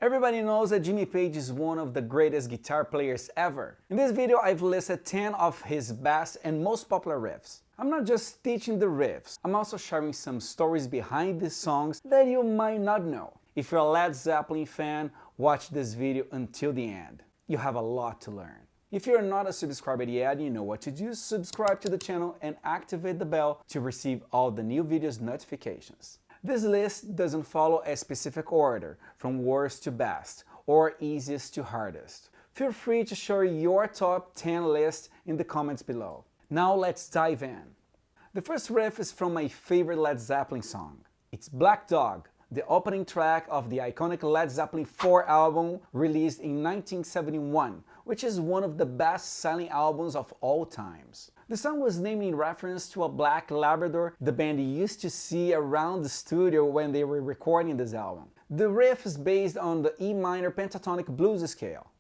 Everybody knows that Jimmy Page is one of the greatest guitar players ever. In this video, I've listed 10 of his best and most popular riffs. I'm not just teaching the riffs, I'm also sharing some stories behind these songs that you might not know. If you're a Led Zeppelin fan, watch this video until the end. You have a lot to learn. If you're not a subscriber yet, you know what to do. Subscribe to the channel and activate the bell to receive all the new videos notifications. This list doesn't follow a specific order, from worst to best, or easiest to hardest. Feel free to share your top 10 list in the comments below. Now let's dive in. The first riff is from my favorite Led Zeppelin song. It's Black Dog, the opening track of the iconic Led Zeppelin 4 album released in 1971, which is one of the best-selling albums of all times. The song was named in reference to a black Labrador the band used to see around the studio when they were recording this album. The riff is based on the E minor pentatonic blues scale.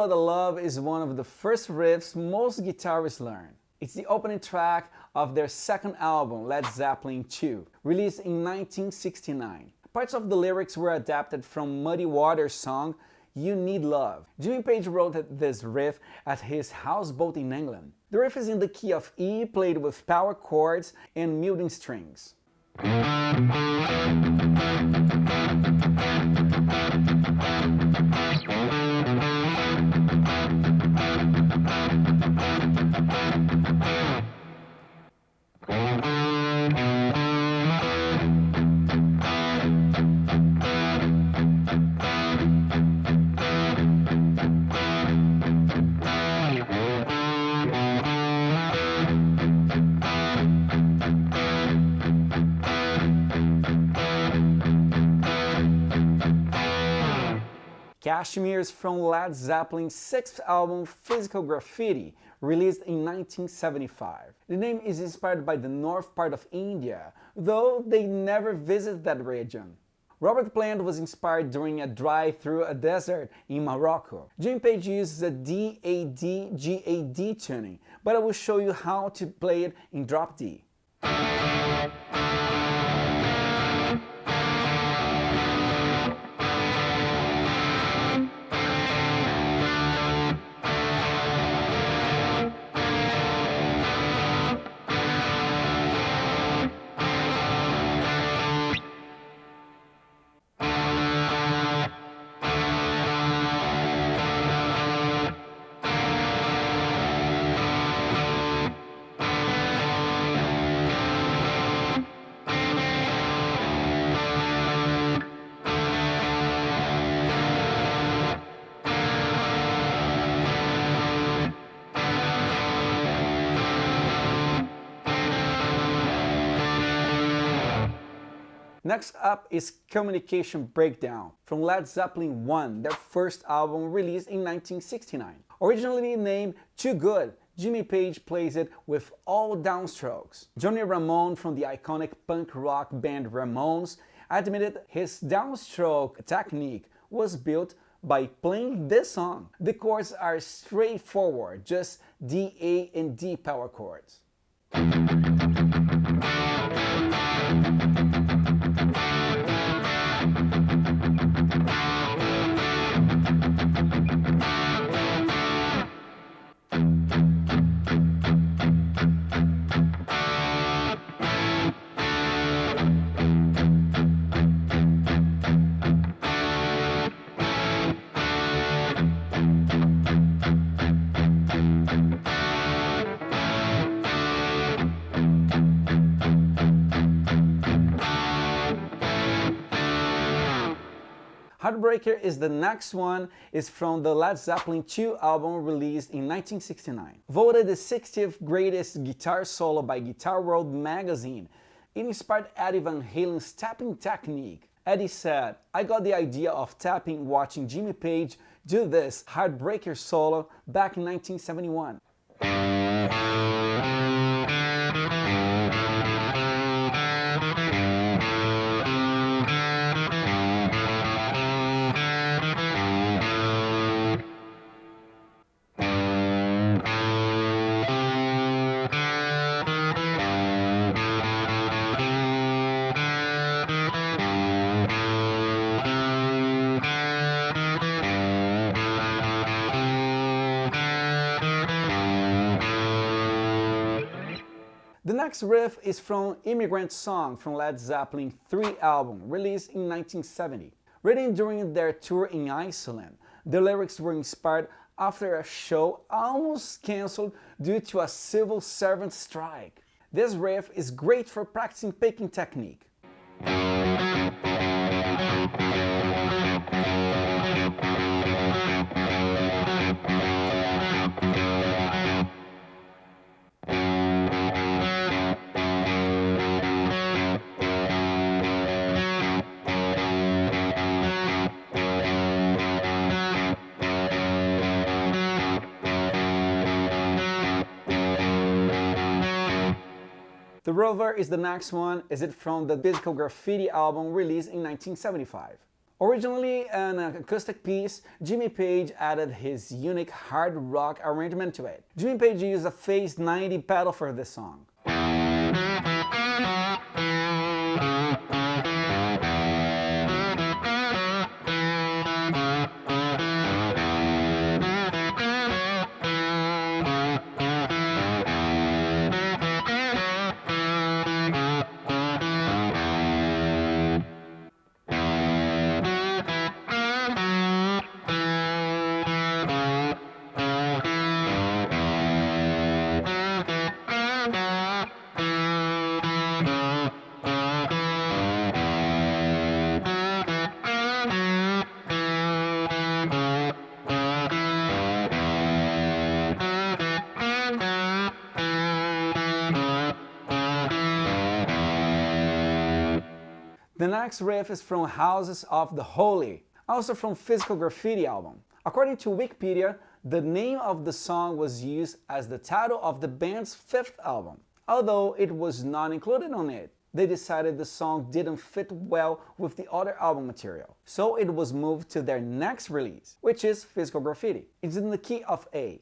Lotta Love is one of the first riffs most guitarists learn. It's the opening track of their second album, Led Zeppelin 2, released in 1969. Parts of the lyrics were adapted from Muddy Waters' song, You Need Love. Jimmy Page wrote this riff at his houseboat in England. The riff is in the key of E, played with power chords and muting strings. Kashmir is from Led Zeppelin's sixth album, Physical Graffiti, released in 1975. The name is inspired by the north part of India, though they never visited that region. Robert Plant was inspired during a drive through a desert in Morocco. Jimmy Page uses a D-A-D-G-A-D tuning, but I will show you how to play it in drop D. Next up is Communication Breakdown from Led Zeppelin 1, their first album released in 1969. Originally named Too Good, Jimmy Page plays it with all downstrokes. Johnny Ramone from the iconic punk rock band Ramones admitted his downstroke technique was built by playing this song. The chords are straightforward, just D, A, and D power chords. Heartbreaker is the next one, is from the Led Zeppelin 2 album released in 1969. Voted the 60th greatest guitar solo by Guitar World magazine, it inspired Eddie Van Halen's tapping technique. Eddie said, "I got the idea of tapping watching Jimmy Page do this Heartbreaker solo back in 1971. The next riff is from Immigrant Song from Led Zeppelin 3 album, released in 1970. Written during their tour in Iceland, the lyrics were inspired after a show almost cancelled due to a civil servant strike. This riff is great for practicing picking technique. The Rover is the next one, is it from the Physical Graffiti album released in 1975. Originally an acoustic piece, Jimmy Page added his unique hard rock arrangement to it. Jimmy Page used a Phase 90 pedal for this song. The next riff is from Houses of the Holy, also from Physical Graffiti album. According to Wikipedia, the name of the song was used as the title of the band's 5th album. Although it was not included on it, they decided the song didn't fit well with the other album material. So it was moved to their next release, which is Physical Graffiti. It's in the key of A.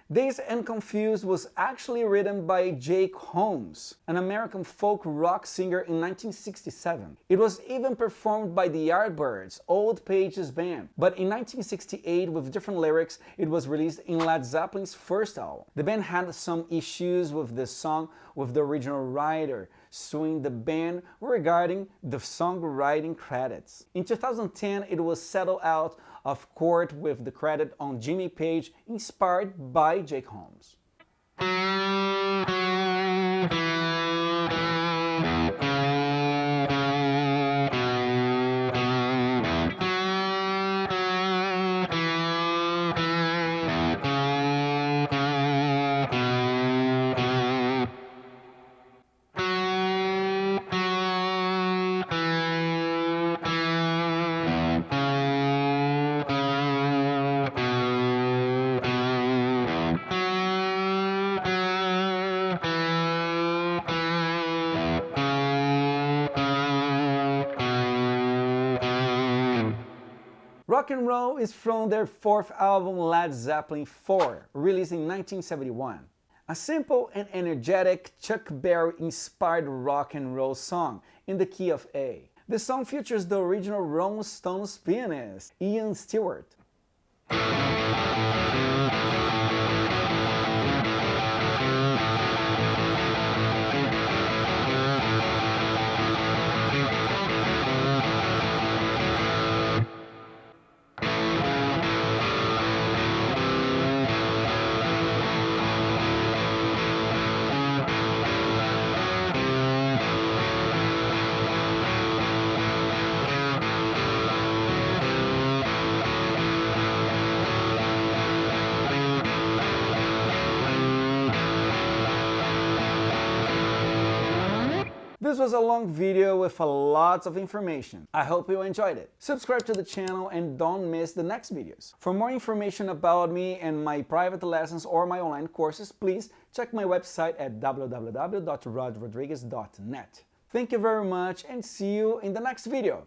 Dazed and Confused was actually written by Jake Holmes, an American folk rock singer in 1967. It was even performed by the Yardbirds, Old Page's band, but in 1968 with different lyrics, it was released in Led Zeppelin's first album. The band had some issues with this song with the original writer, suing the band regarding the songwriting credits. In 2010, it was settled out of court with the credit on Jimmy Page, inspired by Jake Holmes. Rock and Roll is from their 4th album Led Zeppelin 4, released in 1971. A simple and energetic Chuck Berry-inspired rock and roll song in the key of A. The song features the original Rolling Stones pianist, Ian Stewart. This was a long video with a lot of information. I hope you enjoyed it. Subscribe to the channel and don't miss the next videos. For more information about me and my private lessons or my online courses, please check my website at www.rodrodriguez.net. Thank you very much and see you in the next video.